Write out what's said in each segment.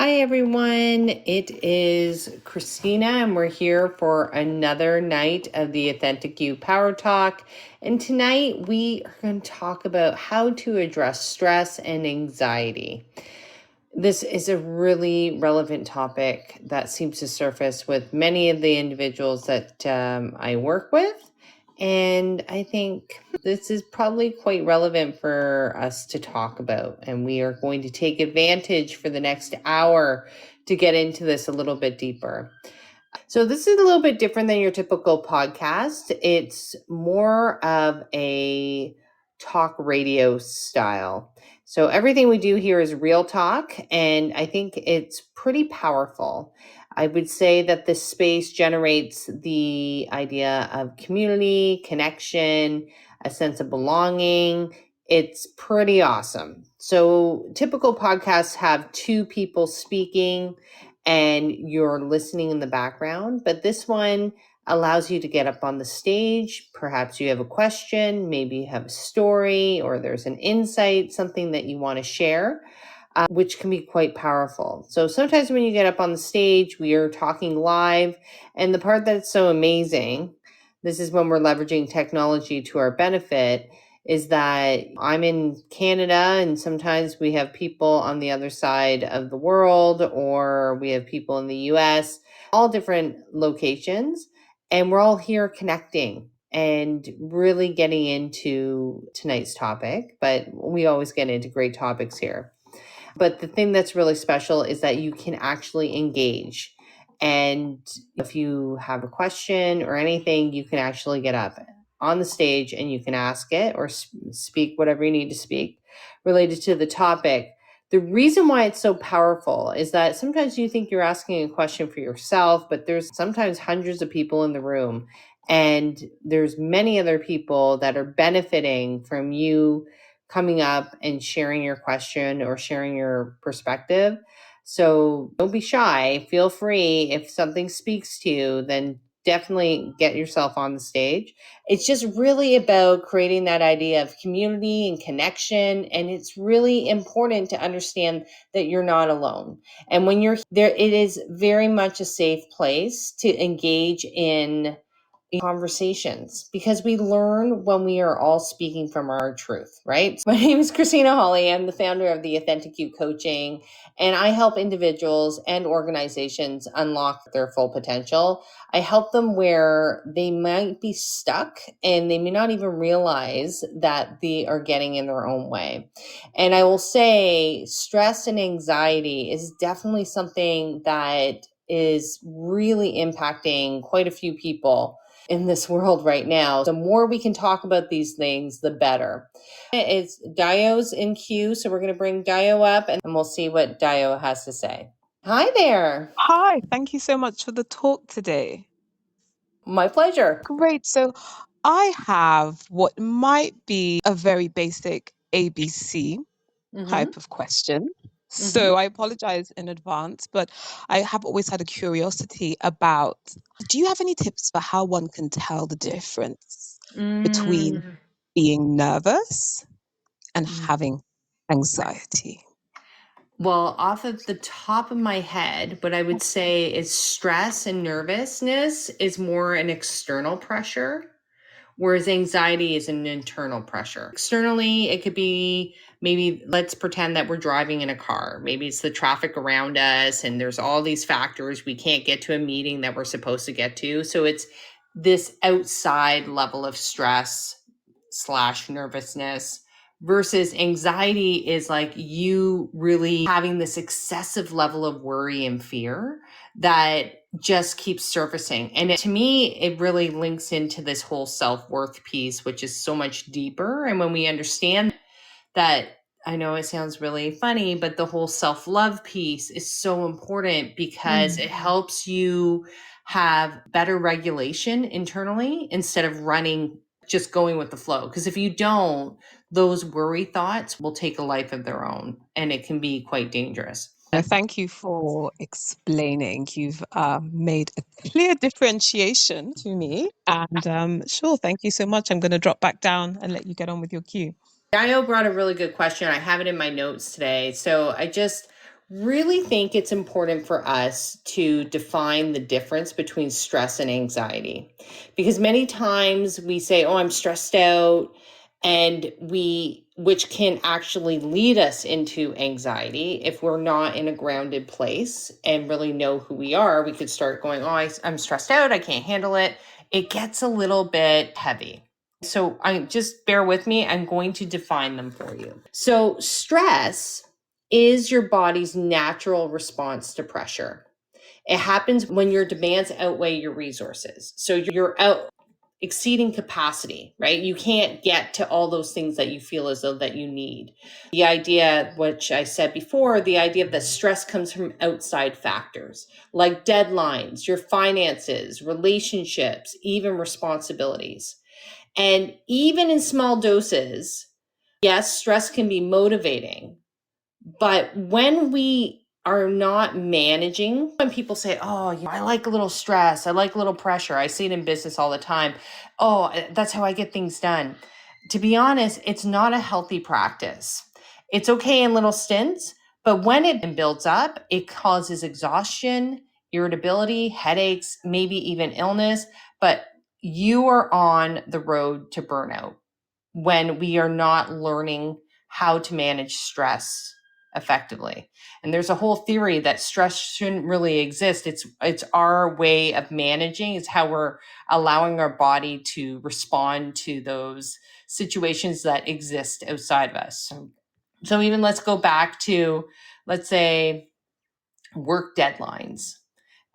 Hi, everyone. It is Kristina, and we're here for another night of the Authentic You PowerTalk. And tonight we are going to talk about how to address stress and anxiety. This is a really relevant topic that seems to surface with many of the individuals that I work with. And I think this is probably quite relevant for us to talk about. And we are going to take advantage for the next hour to get into this a little bit deeper. So this is a little bit different than your typical podcast. It's more of a talk radio style. So everything we do here is real talk, and I think it's pretty powerful. I would say that this space generates the idea of community, connection, a sense of belonging. It's pretty awesome. So typical podcasts have two people speaking and you're listening in the background, but this one allows you to get up on the stage. Perhaps you have a question, maybe you have a story, or there's an insight, something that you want to share, which can be quite powerful. So sometimes when you get up on the stage, we are talking live, and the part that's so amazing, this is when we're leveraging technology to our benefit, is that I'm in Canada and sometimes we have people on the other side of the world, or we have people in the US, all different locations, and we're all here connecting and really getting into tonight's topic. But we always get into great topics here. But the thing that's really special is that you can actually engage. And if you have a question or anything, you can actually get up on the stage and you can ask it or speak whatever you need to speak related to the topic. The reason why it's so powerful is that sometimes you think you're asking a question for yourself, but there's sometimes hundreds of people in the room, and there's many other people that are benefiting from you coming up and sharing your question or sharing your perspective. So don't be shy. Feel free. If something speaks to you, then definitely get yourself on the stage. It's just really about creating that idea of community and connection. And it's really important to understand that you're not alone. And when you're there, it is very much a safe place to engage in conversations, because we learn when we are all speaking from our truth, right? My name is Kristina Holle. I'm the founder of the Authentic You Coaching, and I help individuals and organizations unlock their full potential. I help them where they might be stuck and they may not even realize that they are getting in their own way. And I will say stress and anxiety is definitely something that is really impacting quite a few people in this world right now. The more we can talk about these things, the better. It's Dio's in queue, so we're going to bring Dio up and we'll see what Dio has to say. Hi there. Hi, thank you so much for the talk today. My pleasure. Great. So I have what might be a very basic ABC type of question. So I apologize in advance, but I have always had a curiosity about, do you have any tips for how one can tell the difference between being nervous and having anxiety? Well, off of the top of my head, what I would say is stress and nervousness is more an external pressure, whereas anxiety is an internal pressure. Externally, it could be, maybe let's pretend that we're driving in a car. Maybe it's the traffic around us and there's all these factors. We can't get to a meeting that we're supposed to get to. So it's this outside level of stress / nervousness, versus anxiety is like you really having this excessive level of worry and fear that just keeps surfacing. And to me, it really links into this whole self-worth piece, which is so much deeper. And when we understand that, I know it sounds really funny, but the whole self-love piece is so important because it helps you have better regulation internally instead of just going with the flow. Because if you don't, those worry thoughts will take a life of their own, and it can be quite dangerous. Thank you for explaining. You've made a clear differentiation to me. And sure, thank you so much. I'm going to drop back down and let you get on with your cue. Dio brought a really good question. I have it in my notes today. So I just really think it's important for us to define the difference between stress and anxiety, because many times we say, oh, I'm stressed out, and which can actually lead us into anxiety. If we're not in a grounded place and really know who we are, we could start going, oh, I'm stressed out, I can't handle it. It gets a little bit heavy. So I just bear with me. I'm going to define them for you. So stress is your body's natural response to pressure. It happens when your demands outweigh your resources. So you're out exceeding capacity, right? You can't get to all those things that you feel as though that you need. The idea, which I said before, the idea that stress comes from outside factors like deadlines, your finances, relationships, even responsibilities. And even in small doses, yes, stress can be motivating. But when we are not managing, when people say, oh, I like a little stress, I like a little pressure, I see it in business all the time. Oh, that's how I get things done. To be honest, it's not a healthy practice. It's okay in little stints, but when it builds up, it causes exhaustion, irritability, headaches, maybe even illness. But you are on the road to burnout when we are not learning how to manage stress effectively. And there's a whole theory that stress shouldn't really exist. It's our way of managing. It's how we're allowing our body to respond to those situations that exist outside of us. So even let's go back to, let's say, work deadlines.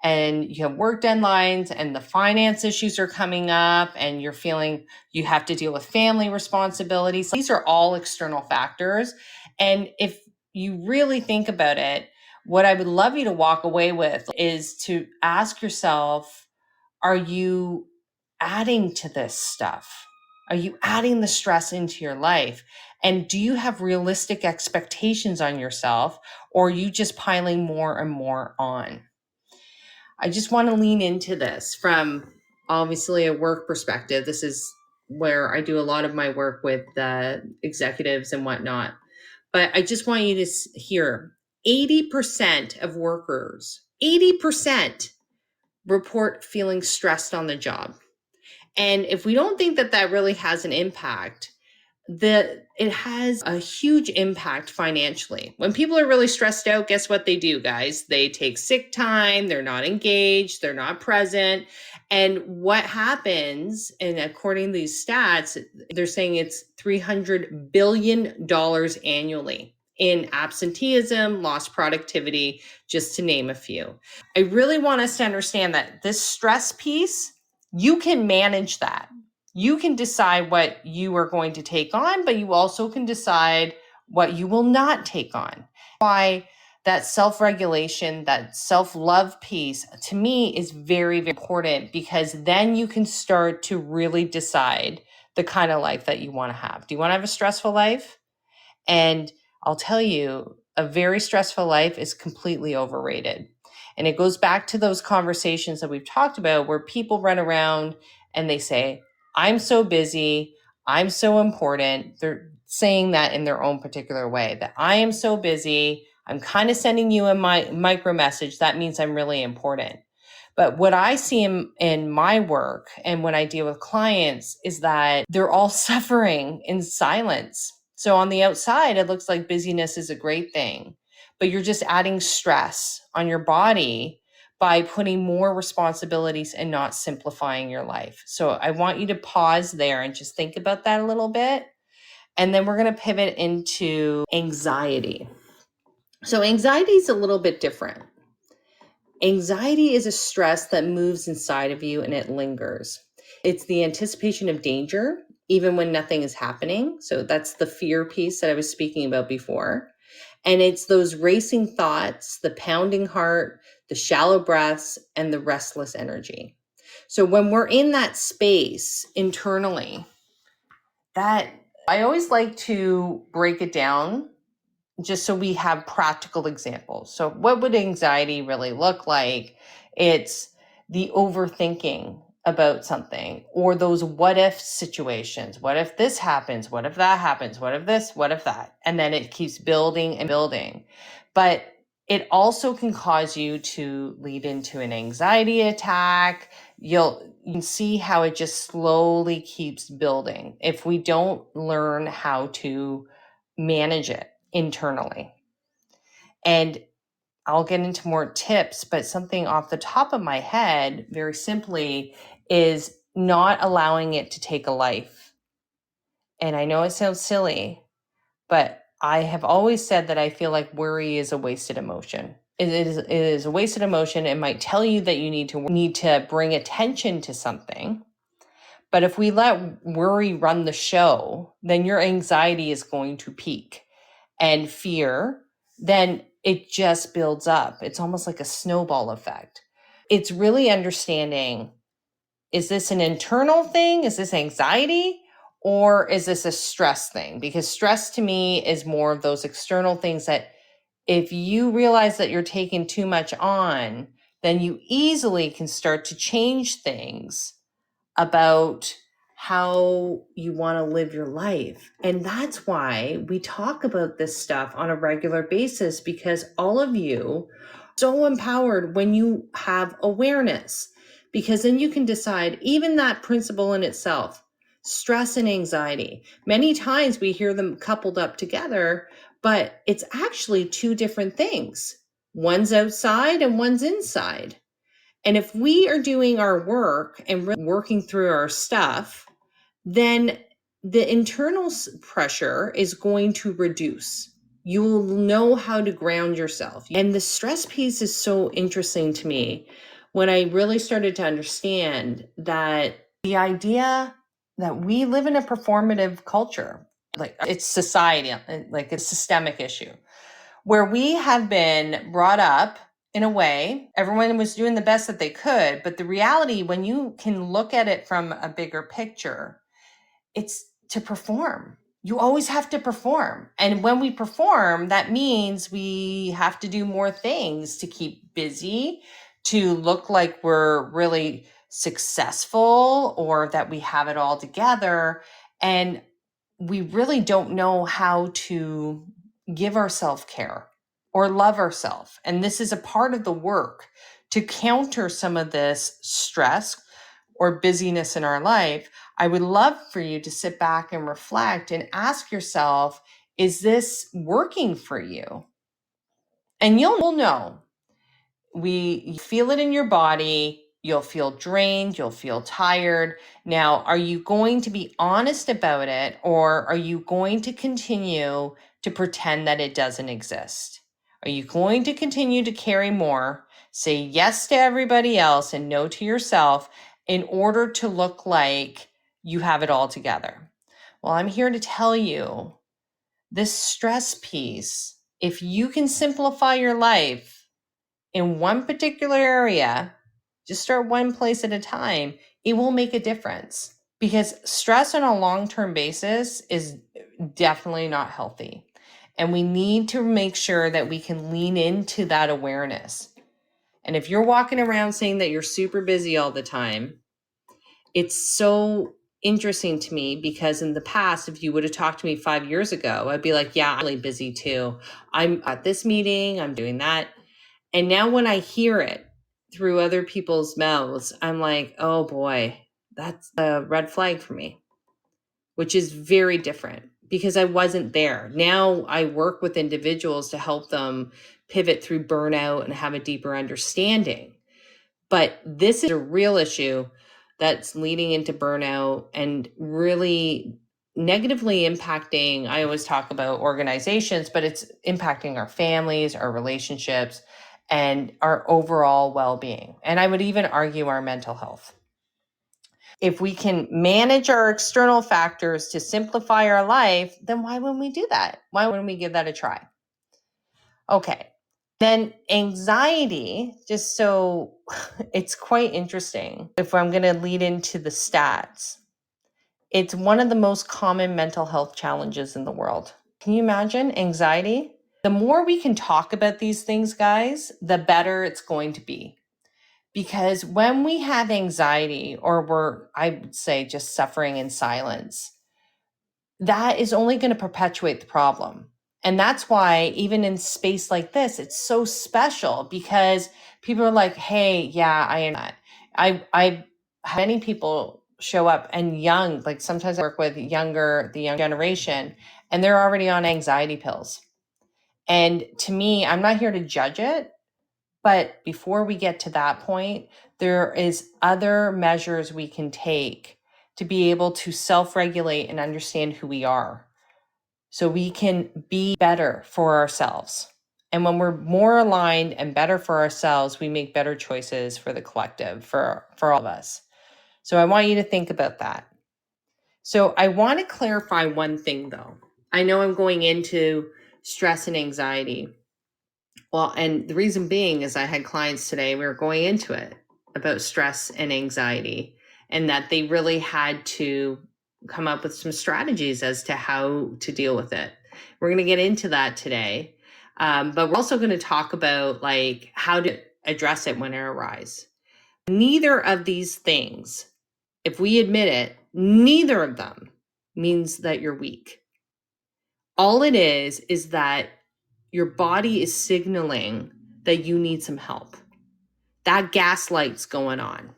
And you have work deadlines and the finance issues are coming up and you're feeling you have to deal with family responsibilities. These are all external factors. And if you really think about it, what I would love you to walk away with is to ask yourself, are you adding to this stuff? Are you adding the stress into your life? And do you have realistic expectations on yourself, or are you just piling more and more on? I just want to lean into this from obviously a work perspective. This is where I do a lot of my work with executives and whatnot. But I just want you to hear 80% of workers, 80% report feeling stressed on the job. And if we don't think that that really has an impact, that it has a huge impact financially. When people are really stressed out, guess what they do, guys? They take sick time, they're not engaged, they're not present. And what happens, and according to these stats, they're saying it's $300 billion annually in absenteeism, lost productivity, just to name a few. I really want us to understand that this stress piece, you can manage that. You can decide what you are going to take on, but you also can decide what you will not take on. Why that self-regulation, that self-love piece, to me is very, very important, because then you can start to really decide the kind of life that you want to have. Do you want to have a stressful life? And I'll tell you, a very stressful life is completely overrated. And it goes back to those conversations that we've talked about where people run around and they say, I'm so busy, I'm so important. They're saying that in their own particular way, that I am so busy, I'm kind of sending you a micro message. That means I'm really important. But what I see in my work and when I deal with clients is that they're all suffering in silence. So on the outside, it looks like busyness is a great thing, but you're just adding stress on your body by putting more responsibilities and not simplifying your life. So I want you to pause there and just think about that a little bit. And then we're going to pivot into anxiety. So anxiety is a little bit different. Anxiety is a stress that moves inside of you and it lingers. It's the anticipation of danger, even when nothing is happening. So that's the fear piece that I was speaking about before. And it's those racing thoughts, the pounding heart, the shallow breaths, and the restless energy. So when we're in that space internally, that I always like to break it down just so we have practical examples. So what would anxiety really look like? It's the overthinking about something, or those what if situations. What if this happens? What if that happens? What if this? What if that? And then it keeps building and building. But it also can cause you to lead into an anxiety attack. You can see how it just slowly keeps building if we don't learn how to manage it internally. And I'll get into more tips, but something off the top of my head, very simply, is not allowing it to take a life. And I know it sounds silly, but I have always said that I feel like worry is a wasted emotion. It is a wasted emotion. It might tell you that you need to bring attention to something. But if we let worry run the show, then your anxiety is going to peak, and fear, then it just builds up. It's almost like a snowball effect. It's really understanding, is this an internal thing? Is this anxiety? Or is this a stress thing? Because stress to me is more of those external things that if you realize that you're taking too much on, then you easily can start to change things about how you want to live your life. And that's why we talk about this stuff on a regular basis, because all of you are so empowered when you have awareness, because then you can decide even that principle in itself, stress and anxiety. Many times we hear them coupled up together, but it's actually two different things. One's outside and one's inside. And if we are doing our work and working through our stuff, then the internal pressure is going to reduce. You will know how to ground yourself. And the stress piece is so interesting to me when I really started to understand that the idea that we live in a performative culture, like it's society, like it's a systemic issue, where we have been brought up in a way, everyone was doing the best that they could. But the reality, when you can look at it from a bigger picture, it's to perform. You always have to perform. And when we perform, that means we have to do more things to keep busy, to look like we're really successful or that we have it all together. And we really don't know how to give ourselves care or love ourselves. And this is a part of the work to counter some of this stress or busyness in our life. I would love for you to sit back and reflect and ask yourself, is this working for you? And you'll know. You feel it in your body. You'll feel drained. You'll feel tired. Now, are you going to be honest about it, or are you going to continue to pretend that it doesn't exist? Are you going to continue to carry more, say yes to everybody else and no to yourself in order to look like you have it all together? Well, I'm here to tell you this stress piece, if you can simplify your life in one particular area, just start one place at a time, it will make a difference. Because stress on a long-term basis is definitely not healthy. And we need to make sure that we can lean into that awareness. And if you're walking around saying that you're super busy all the time, it's so interesting to me, because in the past, if you would have talked to me 5 years ago, I'd be like, yeah, I'm really busy too. I'm at this meeting, I'm doing that. And now when I hear it through other people's mouths, I'm like, oh boy, that's a red flag for me, which is very different because I wasn't there. Now I work with individuals to help them pivot through burnout and have a deeper understanding. But this is a real issue that's leading into burnout and really negatively impacting. I always talk about organizations, but it's impacting our families, our relationships, and our overall well-being. And I would even argue our mental health. If we can manage our external factors to simplify our life, then why wouldn't we do that? Why wouldn't we give that a try? Okay. Then anxiety, just so it's quite interesting. If I'm going to lead into the stats, it's one of the most common mental health challenges in the world. Can you imagine anxiety? The more we can talk about these things, guys, the better it's going to be. Because when we have anxiety, or I would say, just suffering in silence, that is only going to perpetuate the problem. And that's why even in space like this, it's so special because people are like, hey, yeah, I am not. I many people show up and young, like sometimes I work with the young generation, and they're already on anxiety pills. And to me, I'm not here to judge it, but before we get to that point, there is other measures we can take to be able to self-regulate and understand who we are so we can be better for ourselves. And when we're more aligned and better for ourselves, we make better choices for the collective, for all of us. So I want you to think about that. So I want to clarify one thing though. I know I'm going into stress and anxiety. Well, and the reason being is I had clients today, we were going into it about stress and anxiety, and that they really had to come up with some strategies as to how to deal with it. We're going to get into that today. But we're also going to talk about like how to address it when it arises. Neither of these things, if we admit it, neither of them means that you're weak. All it is that your body is signaling that you need some help. That gaslight's going on.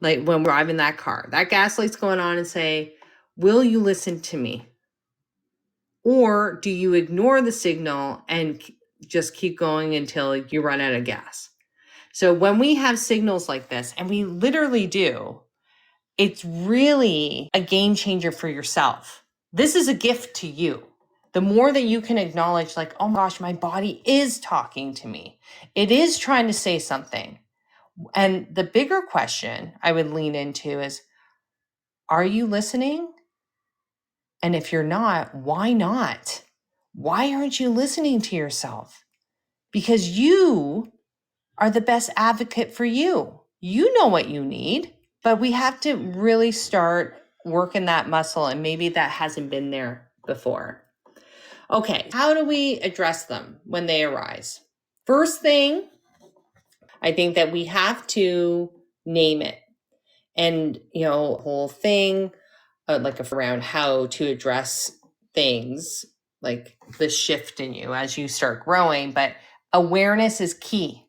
Like when we're driving that car, that gaslight's going on and say, will you listen to me? Or do you ignore the signal and just keep going until you run out of gas? So when we have signals like this, and we literally do, it's really a game changer for yourself. This is a gift to you. The more that you can acknowledge, like, oh my gosh, my body is talking to me. It is trying to say something. And the bigger question I would lean into is, are you listening? And if you're not, why not? Why aren't you listening to yourself? Because you are the best advocate for you. You know what you need, but we have to really start working that muscle, and maybe that hasn't been there before. Okay, how do we address them when they arise? First thing, I think that we have to name it. And, whole thing, like around how to address things, like the shift in you as you start growing. But awareness is key.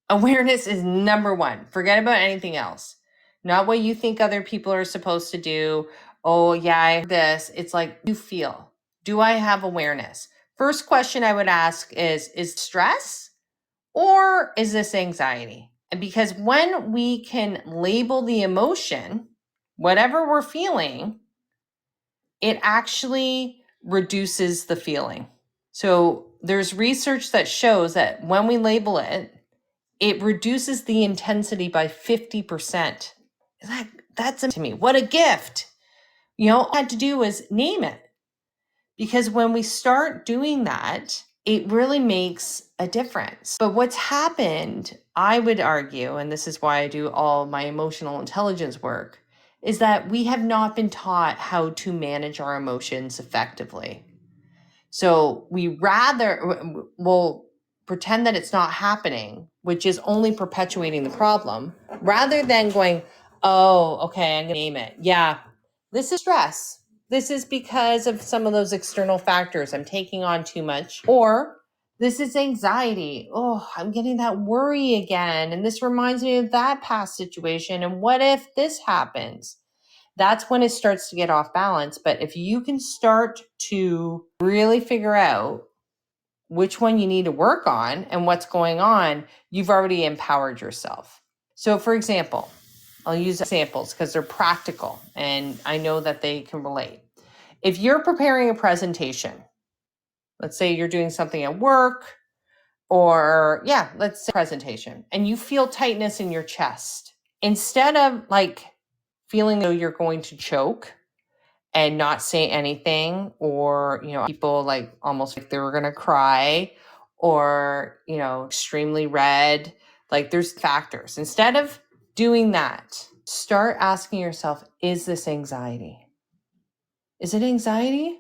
Awareness is number one. Forget about anything else. Not what you think other people are supposed to do. Oh, yeah, I heard this. It's like, you feel. Do I have awareness? First question I would ask is stress or is this anxiety? And because when we can label the emotion, whatever we're feeling, it actually reduces the feeling. So there's research that shows that when we label it, it reduces the intensity by 50%. That's to me, what a gift. All I had to do was name it. Because when we start doing that, it really makes a difference. But what's happened, I would argue, and this is why I do all my emotional intelligence work, is that we have not been taught how to manage our emotions effectively. So we will pretend that it's not happening, which is only perpetuating the problem, rather than going, oh, okay, I'm going to name it. Yeah, this is stress. This is because of some of those external factors. I'm taking on too much. Or this is anxiety. Oh, I'm getting that worry again. And this reminds me of that past situation. And what if this happens? That's when it starts to get off balance. But if you can start to really figure out which one you need to work on and what's going on, you've already empowered yourself. So for example, I'll use examples because they're practical and I know that they can relate. If you're preparing a presentation, let's say you're doing something at work or let's say presentation, and you feel tightness in your chest, instead of like feeling though you're going to choke and not say anything, or people like almost like they were gonna cry, or extremely red, like there's factors. Instead of doing that, start asking yourself, is this anxiety? Is it anxiety?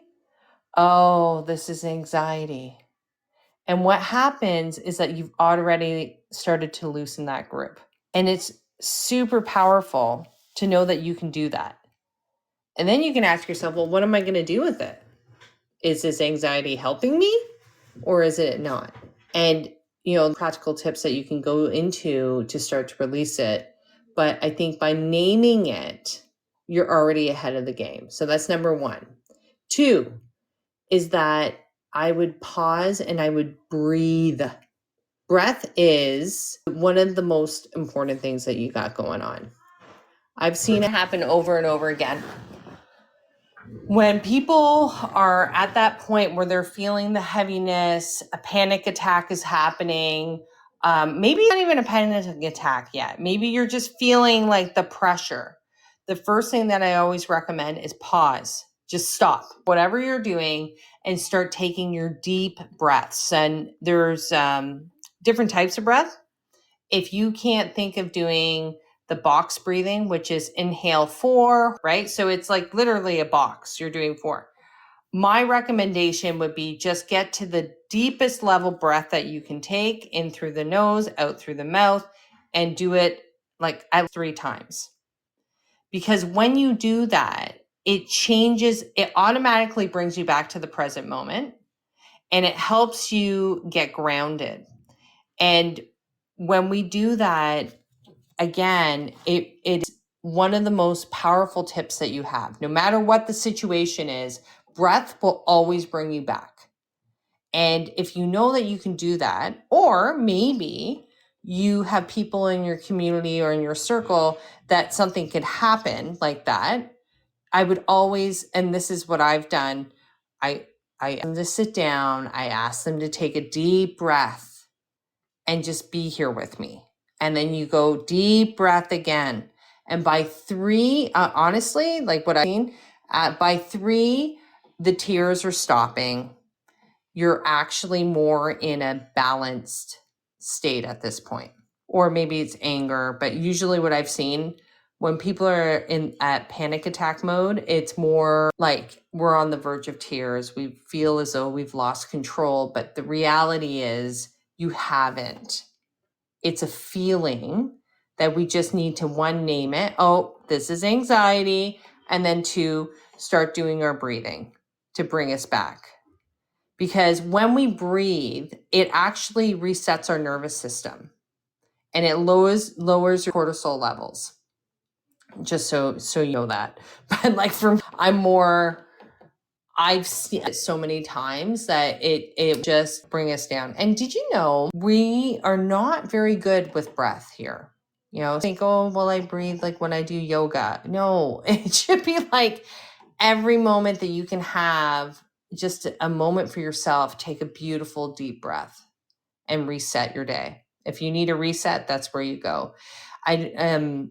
Oh, this is anxiety. And what happens is that you've already started to loosen that grip, and it's super powerful to know that you can do that. And then you can ask yourself, well, what am I going to do with it? is this anxiety helping me or is it not? And, practical tips that you can go into to start to release it. But I think by naming it, you're already ahead of the game. So that's number one. Two is that I would pause and I would breathe. Breath is one of the most important things that you got going on. I've seen it happen over and over again. When people are at that point where they're feeling the heaviness, a panic attack is happening, maybe not even a panic attack yet. Maybe you're just feeling like the pressure. The first thing that I always recommend is pause. Just stop whatever you're doing and start taking your deep breaths. And there's different types of breath. If you can't think of doing the box breathing, which is inhale 4, right? So it's like literally a box. You're doing 4. My recommendation would be just get to the deepest level breath that you can take in through the nose, out through the mouth, and do it like at 3 times. Because when you do that, it automatically brings you back to the present moment and it helps you get grounded. And when we do that, again, it's one of the most powerful tips that you have. No matter what the situation is, breath will always bring you back. And if you know that you can do that, or maybe you have people in your community or in your circle that something could happen like that, I would always, and this is what I've done, I ask them to sit down, I ask them to take a deep breath and just be here with me. And then you go deep breath again. And by 3, honestly, like what I've seen, by 3, the tears are stopping. You're actually more in a balanced state at this point. Or maybe it's anger, but usually what I've seen when people are at panic attack mode, it's more like we're on the verge of tears. We feel as though we've lost control, but the reality is you haven't. It's a feeling that we just need to, 1, name it. Oh, this is anxiety. And then 2, start doing our breathing to bring us back. Because when we breathe, it actually resets our nervous system and it lowers your cortisol levels. Just so you know that. But like I've seen it so many times that it just bring us down. And did you know we are not very good with breath here? Think, oh, well, I breathe like when I do yoga. No, it should be like every moment that you can have just a moment for yourself, take a beautiful deep breath and reset your day. If you need a reset, that's where you go. I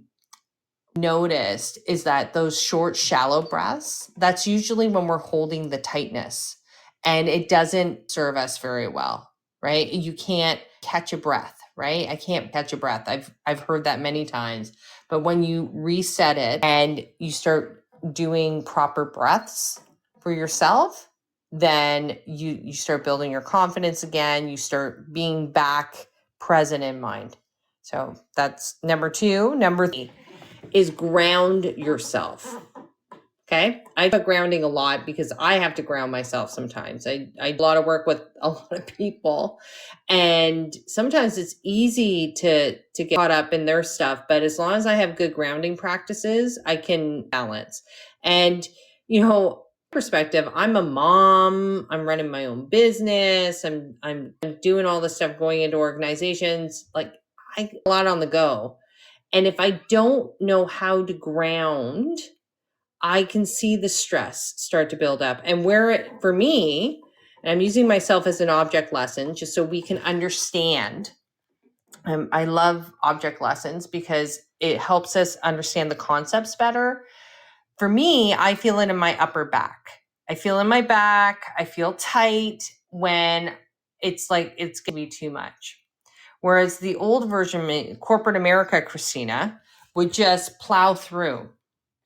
noticed is that those short, shallow breaths, that's usually when we're holding the tightness and it doesn't serve us very well, right? You can't catch a breath, right? I can't catch a breath. I've heard that many times, but when you reset it and you start doing proper breaths for yourself, then you start building your confidence again. You start being back present in mind. So that's number 2. Number 3 is ground yourself. Okay. I talk grounding a lot because I have to ground myself sometimes. I do a lot of work with a lot of people and sometimes it's easy to get caught up in their stuff. But as long as I have good grounding practices, I can balance. And, perspective, I'm a mom, I'm running my own business. I'm doing all this stuff, going into organizations, like I a lot on the go. And if I don't know how to ground, I can see the stress start to build up. And for me, and I'm using myself as an object lesson just so we can understand. I love object lessons because it helps us understand the concepts better. For me, I feel it in my upper back. I feel in my back. I feel tight when it's like it's going to be too much. Whereas the old version, corporate America, Kristina, would just plow through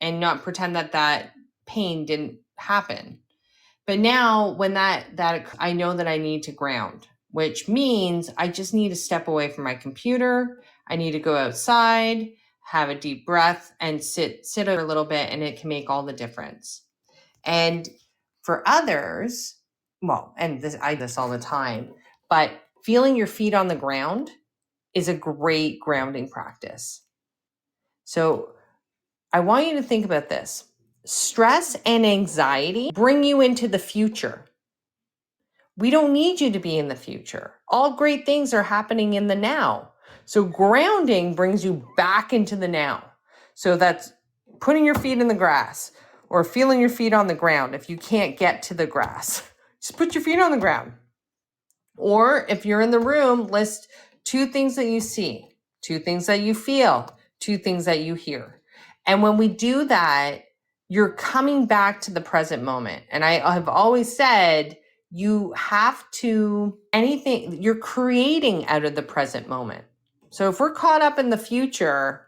and not pretend that pain didn't happen. But now when that I know that I need to ground, which means I just need to step away from my computer. I need to go outside, have a deep breath and sit a little bit, and it can make all the difference. And For others, well, and this I do this all the time, but feeling your feet on the ground is a great grounding practice. So I want you to think about this. Stress and anxiety bring you into the future. We don't need you to be in the future. All great things are happening in the now. So grounding brings you back into the now. So that's putting your feet in the grass or feeling your feet on the ground if you can't get to the grass. Just put your feet on the ground. Or if you're in the room, list 2 things that you see, 2 things that you feel, 2 things that you hear. And when we do that, you're coming back to the present moment. And I have always said, you have to, anything, you're creating out of the present moment. So if we're caught up in the future,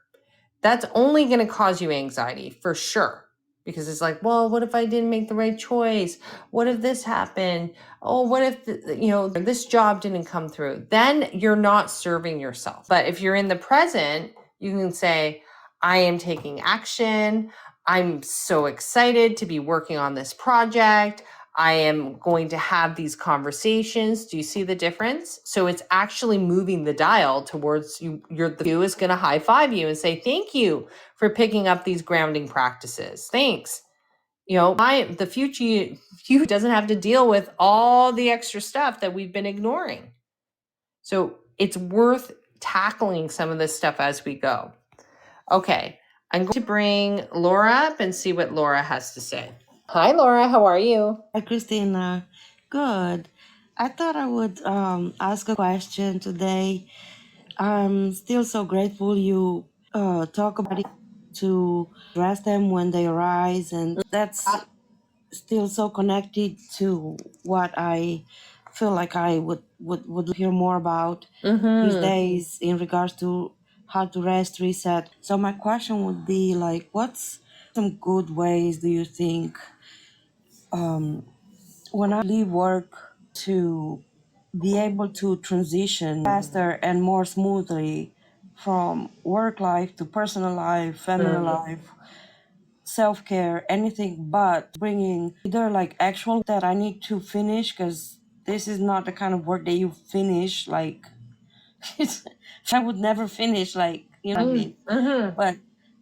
that's only going to cause you anxiety for sure. Because it's like, well, what if I didn't make the right choice? What if this happened? Oh, what if, this job didn't come through? Then you're not serving yourself. But if you're in the present, you can say, I am taking action. I'm so excited to be working on this project. I am going to have these conversations. Do you see the difference? So it's actually moving the dial towards you. The view is going to high five you and say, thank you for picking up these grounding practices. Thanks. The future you doesn't have to deal with all the extra stuff that we've been ignoring. So it's worth tackling some of this stuff as we go. Okay. I'm going to bring Laura up and see what Laura has to say. Hi, Laura. How are you? Hi, Kristina. Good. I thought I would ask a question today. I'm still so grateful you talk about it to address them when they arise, and that's still so connected to what I feel like I would hear more about these days in regards to how to rest, reset. So my question would be like, what's some good ways do you think when I leave work to be able to transition faster and more smoothly from work life to personal life, family life, self care, anything but bringing either like actual that I need to finish because this is not the kind of work that you finish. Like, I would never finish, like, you know what I mean? But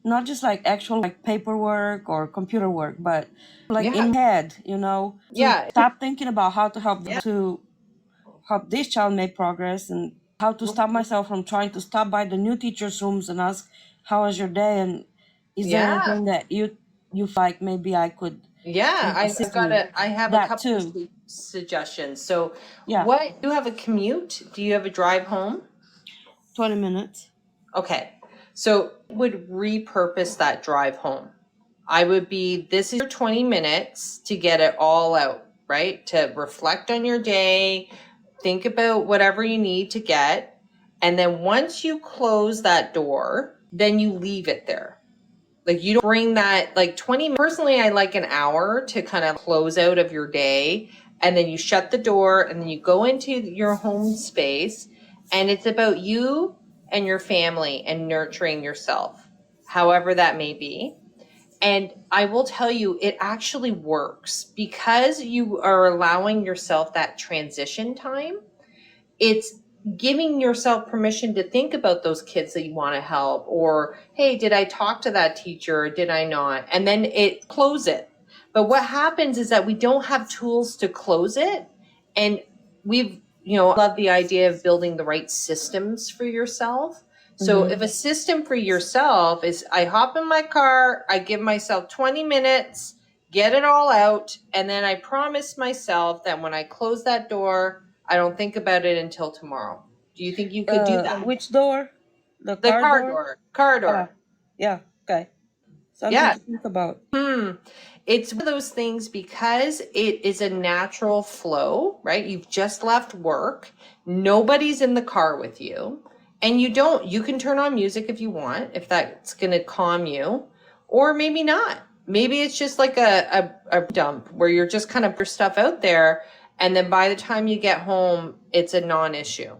not just like actual like paperwork or computer work, but like in my head, to stop thinking about how to help this child make progress and how to stop myself from trying to stop by the new teacher's rooms and ask, how was your day? And is there anything that you feel like maybe I could assist with I have a that couple of too? suggestions. So Yeah, what, do you have a commute? Do you have a drive home? 20 minutes. Okay. So I would repurpose that drive home. This is your 20 minutes to get it all out, right? To reflect on your day, think about whatever you need to get. And then once you close that door, then you leave it there. Like you don't bring that like 20, personally, I like an hour to kind of close out of your day. And then you shut the door and then you go into your home space. And it's about you and your family and nurturing yourself, however that may be. And I will tell you, it actually works because you are allowing yourself that transition time. It's giving yourself permission to think about those kids that you want to help, or, hey, did I talk to that teacher or did I not? And then close it. But what happens is that we don't have tools to close it. And love the idea of building the right systems for yourself. So if a system for yourself is, I hop in my car, I give myself 20 minutes, get it all out, and then I promise myself that when I close that door, I don't think about it until tomorrow. Do you think you could do that? Which door? The The car car door? door. Car door. Yeah, okay. Something Yeah. to think about. It's one of those things because it is a natural flow, right? You've just left work. Nobody's in the car with you. And you can turn on music if you want, if that's going to calm you, or maybe not. Maybe it's just like a dump where you're just kind of put your stuff out there. And then by the time you get home, it's a non-issue.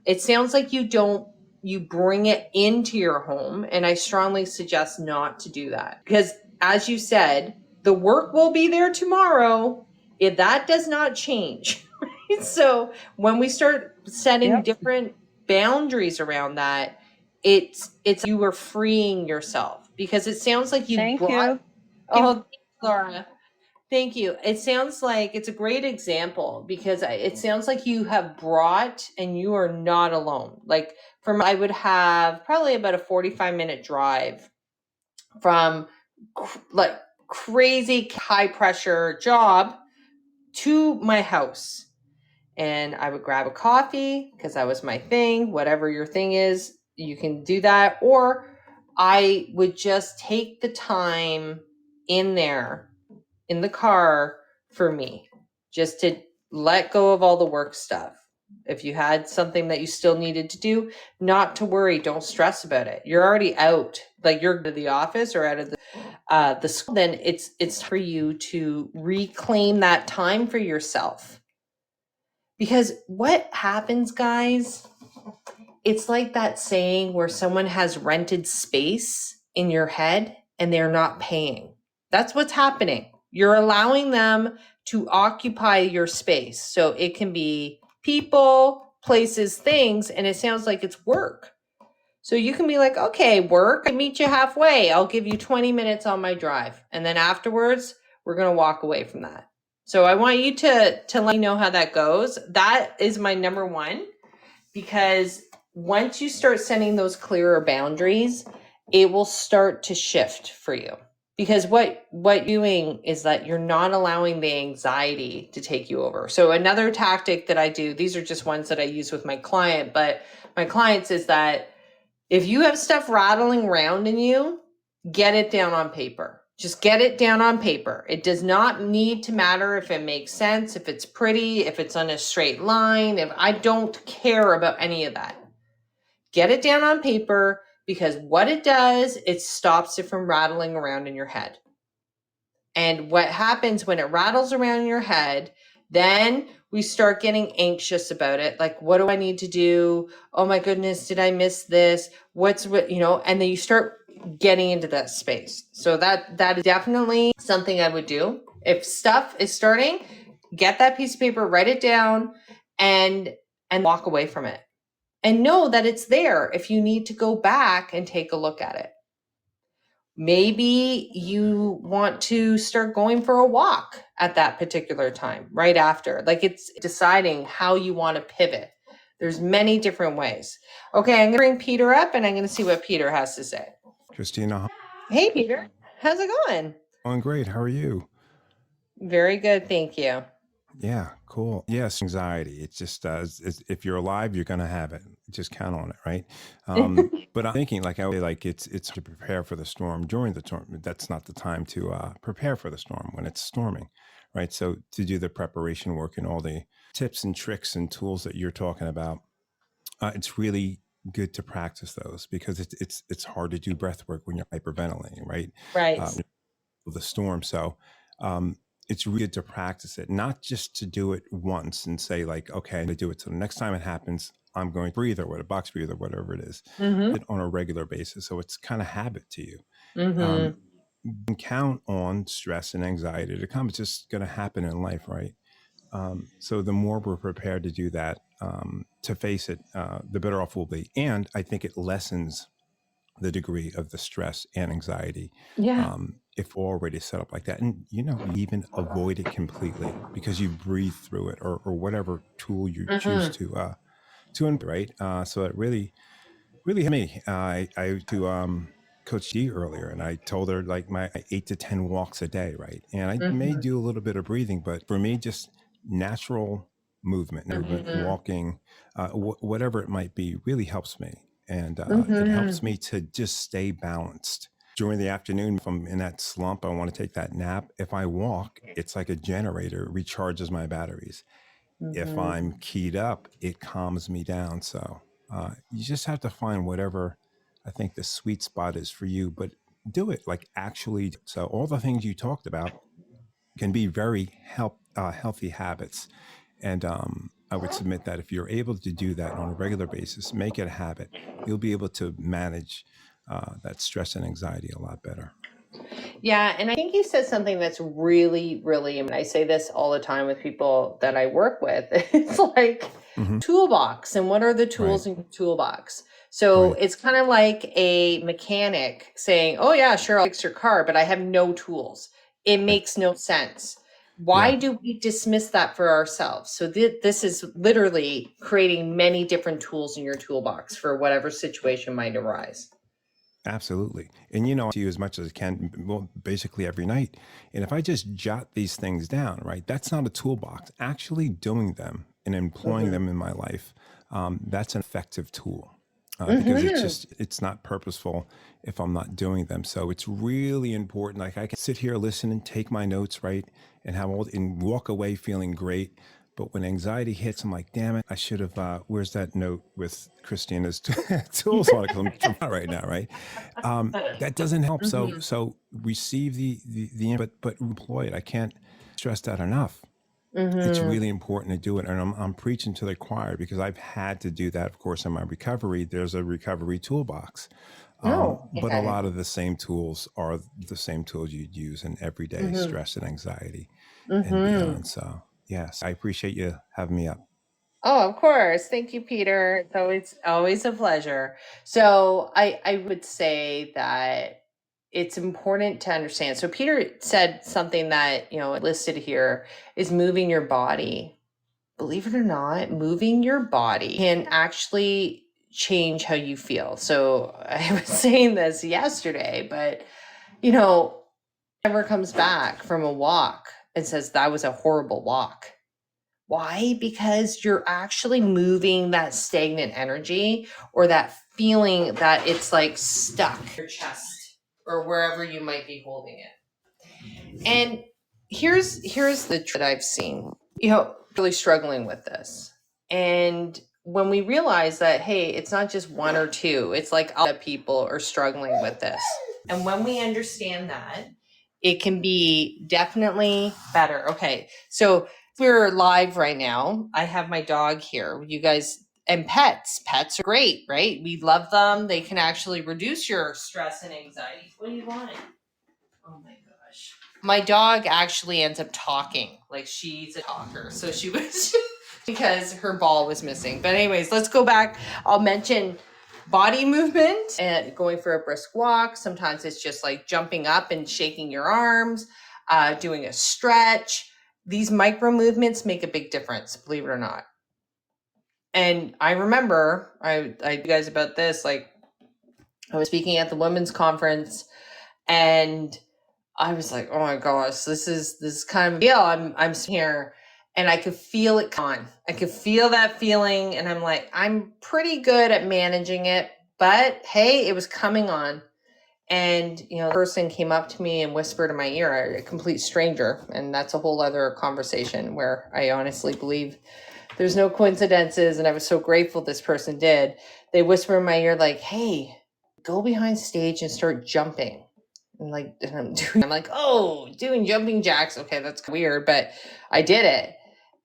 It sounds like you bring it into your home. And I strongly suggest not to do that because as you said, The work will be there tomorrow if that does not change. Right? So when we start setting different boundaries around that, it's you are freeing yourself, because it sounds like you Thank brought. you. Oh, thanks, Laura. Thank you. It sounds like it's a great example, because it sounds like you have brought, and you are not alone. Like I would have probably about a 45-minute drive from like crazy high pressure job to my house. And I would grab a coffee, because that was my thing. Whatever your thing is, you can do that. Or I would just take the time in there in the car for me, just to let go of all the work stuff. If you had something that you still needed to do, not to worry, don't stress about it. You're already out, like you're to the office or out of the school. Then it's for you to reclaim that time for yourself. Because what happens, guys, it's like that saying where someone has rented space in your head and they're not paying. That's what's happening. You're allowing them to occupy your space. So it can be people, places, things, and it sounds like it's work. So you can be like, okay, work, I meet you halfway. I'll give you 20 minutes on my drive. And then afterwards, we're going to walk away from that. So I want you to let me know how that goes. That is my number one, because once you start setting those clearer boundaries, it will start to shift for you. Because what you're doing is that you're not allowing the anxiety to take you over. So another tactic that I do, these are just ones that I use with my client, but my clients, is that if you have stuff rattling around in you, get it down on paper. Just get it down on paper. It does not need to matter if it makes sense, if it's pretty, if it's on a straight line. If I don't care about any of that. Get it down on paper, because what it does, it stops it from rattling around in your head. And what happens when it rattles around in your head, then we start getting anxious about it. Like, what do I need to do? Oh my goodness, did I miss this? What's what, and then you start getting into that space. So that is definitely something I would do. If stuff is starting, get that piece of paper, write it down, and walk away from it. And know that it's there if you need to go back and take a look at it. Maybe you want to start going for a walk at that particular time, right after. Like, it's deciding how you want to pivot. There's many different ways. Okay, I'm going to bring Peter up, and I'm going to see what Peter has to say. Kristina. Hey, Peter. How's it going? Going great. How are you? Very good, thank you. Yeah, cool. Yes, anxiety. It's just if you're alive, you're gonna have it. Just count on it, right? But I'm thinking, like I would say, like it's to prepare for the storm during the storm. That's not the time to prepare for the storm when it's storming, right? So to do the preparation work and all the tips and tricks and tools that you're talking about, it's really good to practice those, because it's hard to do breath work when you're hyperventilating, right? Right. The storm. So it's really good to practice it, not just to do it once and say, like, okay, I'm going to do it. So the next time it happens, I'm going to breathe, or what, a box breathe, or whatever it is, it on a regular basis. So it's kind of habit to you. You can count on stress and anxiety to come. It's just going to happen in life, right? So the more we're prepared to do that, to face it, the better off we'll be. And I think it lessens the degree of the stress and anxiety. Yeah. If we're already set up like that, and you even avoid it completely because you breathe through it, or whatever tool you choose to right. So it really helped me. I to Coach G earlier, and I told her, like, my 8 to 10 walks a day, right? And I may do a little bit of breathing, but for me, just natural movement, walking, whatever it might be, really helps me. And it helps me to just stay balanced. During the afternoon, if I'm in that slump, I want to take that nap. If I walk, it's like a generator, it recharges my batteries. If I'm keyed up, it calms me down. So you just have to find whatever I think the sweet spot is for you, but do it, like, actually. So all the things you talked about can be very healthy habits. And I would submit that if you're able to do that on a regular basis, make it a habit, you'll be able to manage that stress and anxiety a lot better. Yeah, and I think you said something that's really, really, and I say this all the time with people that I work with. It's like toolbox, and what are the tools in your toolbox? So it's kind of like a mechanic saying, "Oh yeah, sure, I'll fix your car, but I have no tools." It makes no sense. Why do we dismiss that for ourselves? So this is literally creating many different tools in your toolbox for whatever situation might arise. Absolutely. And to you as much as I can, well, basically every night. And if I just jot these things down, right, that's not a toolbox. Actually doing them and employing them in my life, that's an effective tool. Because it's not purposeful if I'm not doing them. So it's really important. Like I can sit here, listen and take my notes, right, and and walk away feeling great. But when anxiety hits, I'm like, damn it, I should have, where's that note with Christina's tools on it? Because I'm out right now, right? That doesn't help. So receive the input, but employ it. I can't stress that enough. It's really important to do it. And I'm preaching to the choir because I've had to do that, of course, in my recovery. There's a recovery toolbox. But a lot of the same tools are the same tools you'd use in everyday stress and anxiety and beyond. So, yes, I appreciate you having me up. Oh, of course. Thank you, Peter. So it's always a pleasure. So I would say that it's important to understand. So Peter said something that, listed here is moving your body. Believe it or not, moving your body can actually change how you feel. So I was saying this yesterday, but never comes back from a walk and says that was a horrible walk. Why? Because you're actually moving that stagnant energy or that feeling that it's like stuck in your chest or wherever you might be holding it. And here's the truth that I've seen, really struggling with this. And when we realize that, hey, it's not just one or two, it's like a lot of people are struggling with this. And when we understand that, it can be definitely better. Okay, so we're live right now. I have my dog here. You guys, and pets are great, right? We love them. They can actually reduce your stress and anxiety. What do you want? Oh my gosh. My dog actually ends up talking. Like she's a talker. So she was because her ball was missing. But anyways, let's go back. I'll mention body movement and going for a brisk walk. Sometimes it's just like jumping up and shaking your arms, doing a stretch. These micro movements make a big difference, believe it or not. And I remember, I you guys about this, like I was speaking at the women's conference and I was like, oh my gosh, this is kind of deal. I'm here and I could feel it come on. I could feel that feeling and I'm like, I'm pretty good at managing it, but hey, it was coming on. And the person came up to me and whispered in my ear, a complete stranger, and that's a whole other conversation where I honestly believe there's no coincidences, and I was so grateful this person did. They whisper in my ear like, hey, go behind stage and start jumping. And I'm like, oh, doing jumping jacks. Okay, that's weird, but I did it.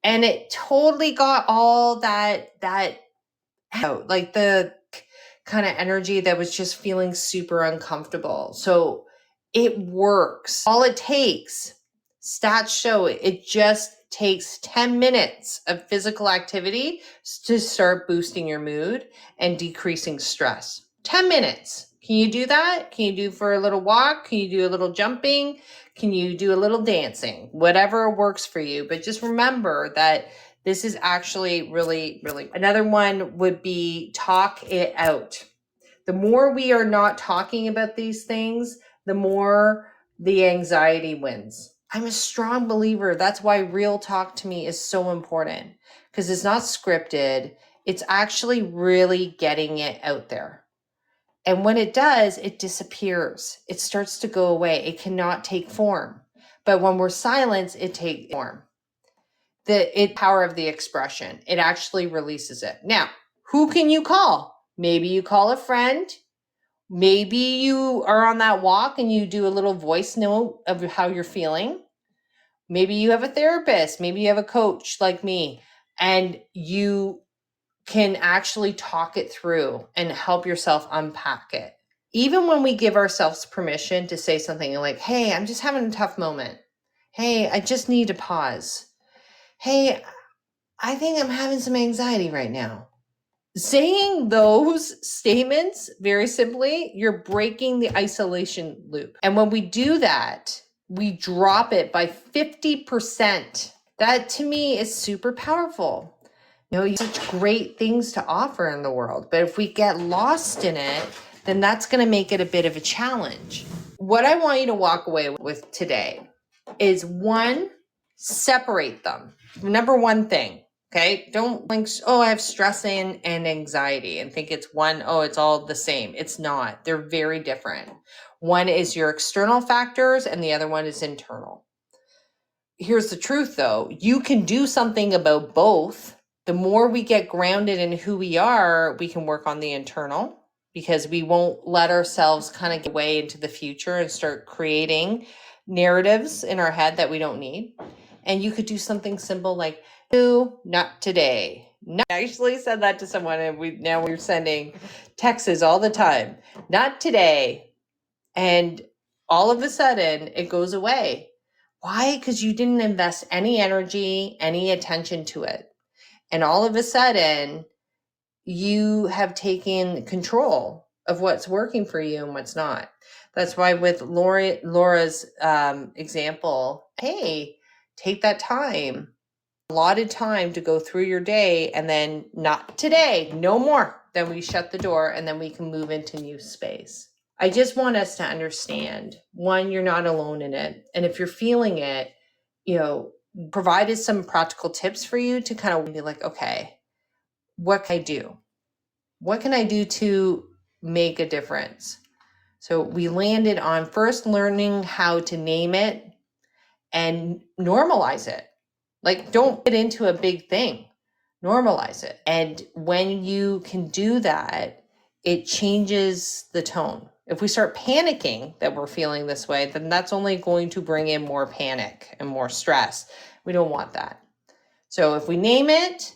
And it totally got all that out, like the kind of energy that was just feeling super uncomfortable. So it works. All it takes, stats show it just takes 10 minutes of physical activity to start boosting your mood and decreasing stress. 10 minutes. Can you do that? Can you do for a little walk? Can you do a little jumping? Can you do a little dancing? Whatever works for you. But just remember that this is actually really, really. Another one would be talk it out. The more we are not talking about these things, the more the anxiety wins. I'm a strong believer. That's why real talk to me is so important because it's not scripted. It's actually really getting it out there. And when it does, it disappears. It starts to go away. It cannot take form. But when we're silent, it takes form. The power of the expression. It actually releases it. Now, who can you call? Maybe you call a friend. Maybe you are on that walk and you do a little voice note of how you're feeling. Maybe you have a therapist. Maybe you have a coach like me, and you can actually talk it through and help yourself unpack it. Even when we give ourselves permission to say something like, hey, I'm just having a tough moment. Hey, I just need to pause. Hey, I think I'm having some anxiety right now. Saying those statements, very simply, you're breaking the isolation loop. And when we do that, we drop it by 50%. That to me is super powerful. You have such great things to offer in the world. But if we get lost in it, then that's going to make it a bit of a challenge. What I want you to walk away with today is one, separate them. Number one thing, okay? Don't think, oh, I have stress and anxiety and think it's one, oh, it's all the same. It's not. They're very different. One is your external factors and the other one is internal. Here's the truth though, you can do something about both. The more we get grounded in who we are, we can work on the internal because we won't let ourselves kind of get away into the future and start creating narratives in our head that we don't need. And you could do something simple like, no, not today. I actually said that to someone and we're sending texts all the time. Not today. And all of a sudden it goes away. Why? Because you didn't invest any energy, any attention to it. And all of a sudden, you have taken control of what's working for you and what's not. That's why with Laura's example, hey, take that time, allotted time to go through your day and then not today, no more. Then we shut the door and then we can move into new space. I just want us to understand, one, you're not alone in it. And if you're feeling it, provided some practical tips for you to kind of be like, okay, what can I do? What can I do to make a difference? So we landed on first learning how to name it and normalize it. Like, don't get into a big thing, normalize it. And when you can do that, it changes the tone. If we start panicking that we're feeling this way, then that's only going to bring in more panic and more stress. We don't want that. So if we name it,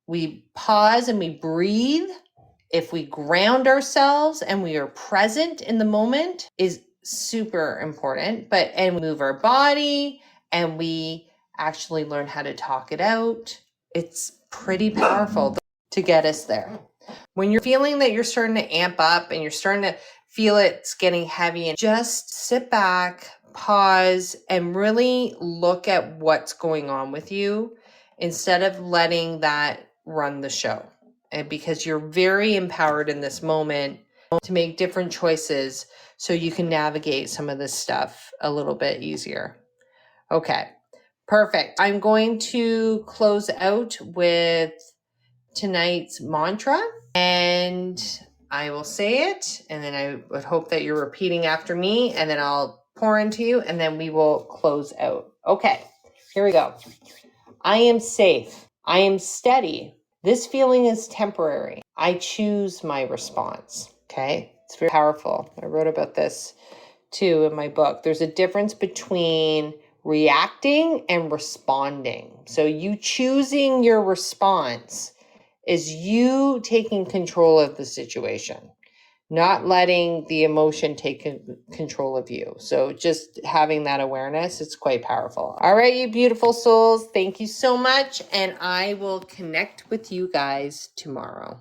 we pause and we breathe. If we ground ourselves and we are present in the moment is super important. And we move our body and we actually learn how to talk it out. It's pretty powerful to get us there. When you're feeling that you're starting to amp up and you're starting to feel it's getting heavy, and just sit back, pause, and really look at what's going on with you instead of letting that run the show. And because you're very empowered in this moment to make different choices so you can navigate some of this stuff a little bit easier. Okay, perfect. I'm going to close out with tonight's mantra and I will say it and then I would hope that you're repeating after me and then I'll pour into you and then we will close out. Okay, here we go. I am safe. I am steady. This feeling is temporary. I choose my response. Okay, it's very powerful. I wrote about this too in my book. There's a difference between reacting and responding. So you choosing your response is you taking control of the situation, not letting the emotion take control of you. So just having that awareness, it's quite powerful. All right, you beautiful souls, thank you so much. And I will connect with you guys tomorrow.